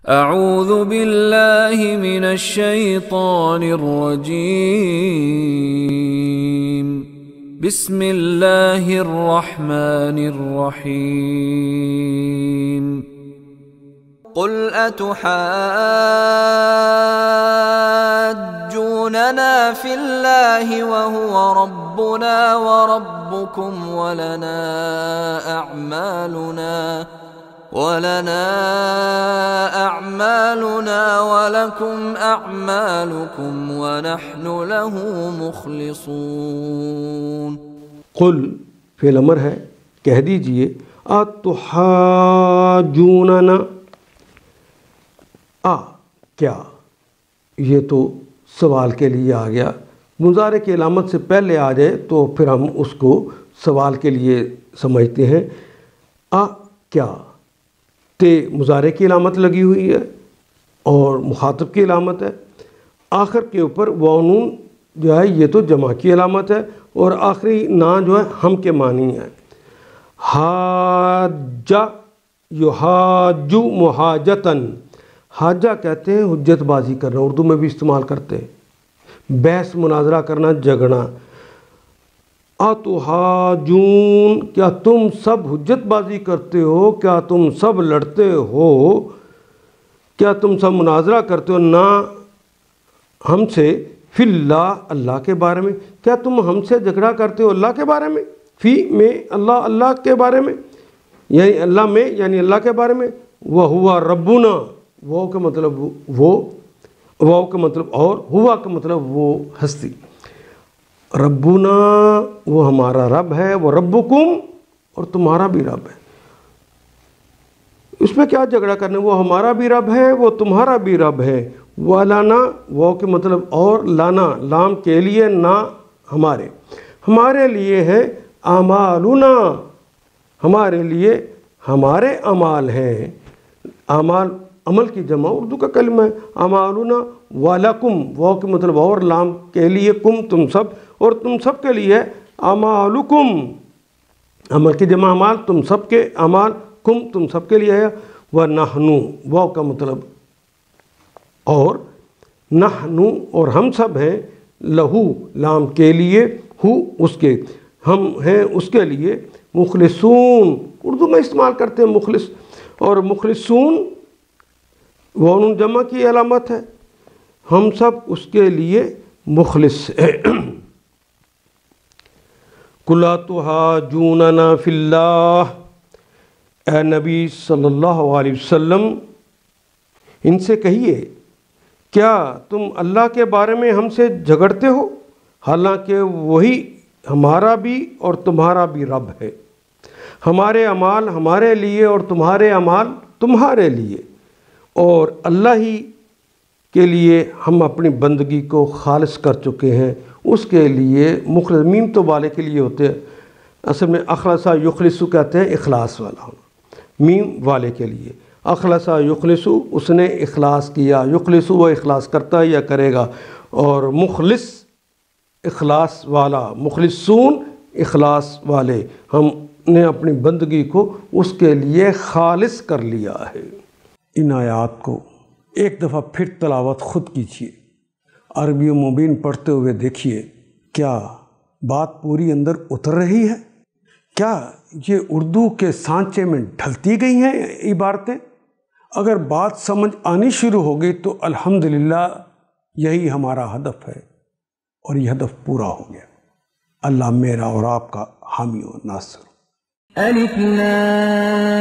اعوذ باللہ من الشیطان الرجیم بسم اللہ الرحمن الرحیم قل اتحاجوننا فی اللہ وهو ربنا وربکم ولنا أعمالنا ولكم أعمالكم ونحن له مخلصون قل فعل امر ہے، کہہ دیجئے اتحاجوننا، کیا، یہ تو سوال کے لیے آ گیا، مضارع کی علامت سے پہلے آ جائے تو پھر ہم اس کو سوال کے لیے سمجھتے ہیں۔ کیا، تے مضارع کی علامت لگی ہوئی ہے اور مخاطب کی علامت ہے، آخر کے اوپر واو نون جو ہے یہ تو جمع کی علامت ہے، اور آخری نا جو ہے ہم کے معنی ہے۔ حاجہ یحاجو محاجتن، حاجہ کہتے ہیں حجت بازی کرنا، اردو میں بھی استعمال کرتے ہیں، بحث مناظرہ کرنا، جھگڑنا۔ اتحاجون، کیا تم سب حجت بازی کرتے ہو، کیا تم سب لڑتے ہو، کیا تم سب مناظرہ کرتے ہو نہ ہم سے، فی اللہ، اللہ کے بارے میں، کیا تم ہم سے جھگڑا کرتے ہو اللہ کے بارے میں، فی میں اللہ کے بارے میں، یعنی اللہ میں، یعنی اللہ کے بارے میں۔ وَهُوَ رَبُّنَا، وہ کا مطلب وہ، واو کا مطلب اور، ہوا کا مطلب وہ ہستی۔ ربنا، وہ ہمارا رب ہے، وہ ربکم، اور تمہارا بھی رب ہے۔ اس میں کیا جھگڑا کرنا، وہ ہمارا بھی رب ہے، وہ تمہارا بھی رب ہے۔ وَلَنَا، وہ کے مطلب اور، لانا، لام کے لیے، نہ ہمارے، ہمارے لیے ہے، اعمالنا، ہمارے لیے ہمارے اعمال ہیں، اعمال عمل کی جمع اردو کا کلمہ ہے، اعمالنا، وَلَكُمْ، وہ کے مطلب اور، لام کے لیے، کم تم سب، اور تم سب کے لیے اعمالکم، عمل کی جمع اعمال، تم سب کے اعمال، کم تم سب کے لیے ہے۔ وَنَحْنُ، وہ کا مطلب اور، نحنو، اور ہم سب ہیں، لہو، لام کے لیے، ہو اس کے، ہم ہیں اس کے لیے، مخلصون، اردو میں استعمال کرتے ہیں مخلص، اور مخلصون وہ نون جمع کی علامت ہے، ہم سب اس کے لیے مخلص ہے۔ قُلْ أَتُحَاجُّونَنَا فِي اللَّهِ، اے نبی صلی اللہ علیہ وسلم ان سے کہیے، کیا تم اللہ کے بارے میں ہم سے جھگڑتے ہو، حالانکہ وہی ہمارا بھی اور تمہارا بھی رب ہے، ہمارے اعمال ہمارے لیے اور تمہارے اعمال تمہارے لیے، اور اللہ ہی کے لیے ہم اپنی بندگی کو خالص کر چکے ہیں، اس کے لیے مخلص، میم تو والے کے لیے ہوتے ہیں، اصل میں اخلصا یخلصو کہتے ہیں اخلاص والا ہونا، میم والے کے لیے، اخلصا یخلصو، اس نے اخلاص کیا، یخلصو وہ اخلاص کرتا ہے یا کرے گا، اور مخلص اخلاص والا، مخلصون اخلاص والے، ہم نے اپنی بندگی کو اس کے لیے خالص کر لیا ہے۔ ان آیات کو ایک دفعہ پھر تلاوت خود کیجیے، عربی و مبین پڑھتے ہوئے دیکھیے، کیا بات پوری اندر اتر رہی ہے، کیا یہ اردو کے سانچے میں ڈھلتی گئی ہیں عبارتیں؟ اگر بات سمجھ آنی شروع ہو گئی تو الحمدللہ یہی ہمارا ہدف ہے، اور یہ ہدف پورا ہو گیا۔ اللہ میرا اور آپ کا حامی و ناصر۔ الف لام